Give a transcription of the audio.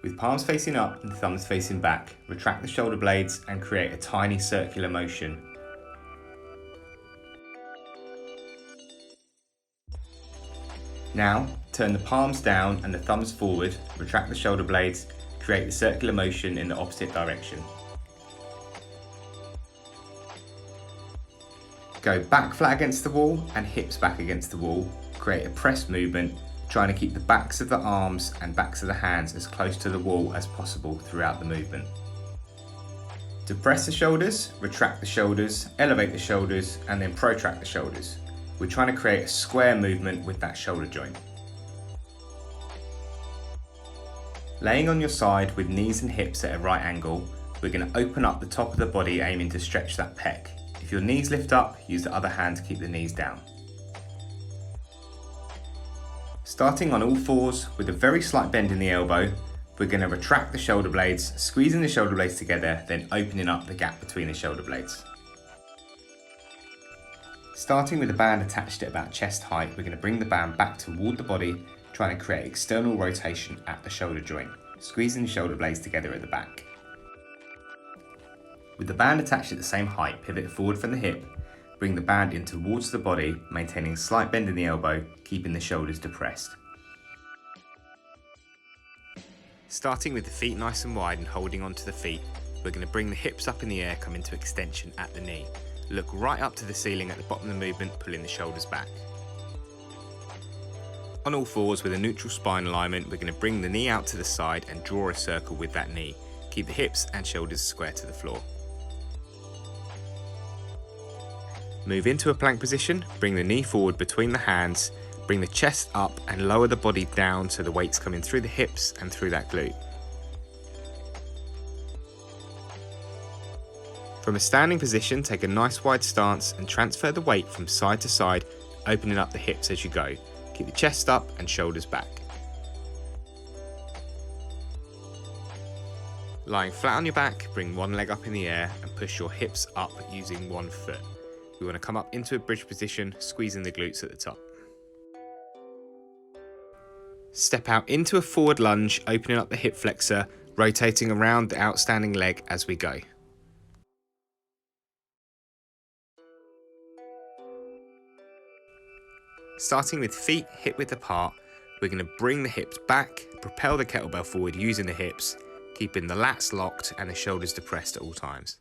With palms facing up and thumbs facing back, retract the shoulder blades and create a tiny circular motion. Now, turn the palms down and the thumbs forward, retract the shoulder blades, create the circular motion in the opposite direction. Go back flat against the wall and hips back against the wall. Create a press movement, trying to keep the backs of the arms and backs of the hands as close to the wall as possible throughout the movement. To press the shoulders, retract the shoulders, elevate the shoulders, and then protract the shoulders. We're trying to create a square movement with that shoulder joint. Laying on your side with knees and hips at a right angle, we're going to open up the top of the body aiming to stretch that pec. If your knees lift up, use the other hand to keep the knees down. Starting on all fours with a very slight bend in the elbow, we're going to retract the shoulder blades, squeezing the shoulder blades together, then opening up the gap between the shoulder blades. Starting with the band attached at about chest height, we're going to bring the band back toward the body, trying to create external rotation at the shoulder joint, squeezing the shoulder blades together at the back. With the band attached at the same height, pivot forward from the hip, bring the band in towards the body, maintaining a slight bend in the elbow, keeping the shoulders depressed. Starting with the feet nice and wide and holding onto the feet, we're going to bring the hips up in the air, come into extension at the knee. Look right up to the ceiling at the bottom of the movement, pulling the shoulders back. On all fours with a neutral spine alignment, we're going to bring the knee out to the side and draw a circle with that knee. Keep the hips and shoulders square to the floor. Move into a plank position, bring the knee forward between the hands, bring the chest up and lower the body down so the weight's coming through the hips and through that glute. From a standing position, take a nice wide stance and transfer the weight from side to side, opening up the hips as you go. Keep the chest up and shoulders back. Lying flat on your back, bring one leg up in the air and push your hips up using one foot. We want to come up into a bridge position, squeezing the glutes at the top. Step out into a forward lunge, opening up the hip flexor, rotating around the outstanding leg as we go. Starting with feet hip width apart, we're going to bring the hips back, propel the kettlebell forward using the hips, keeping the lats locked and the shoulders depressed at all times.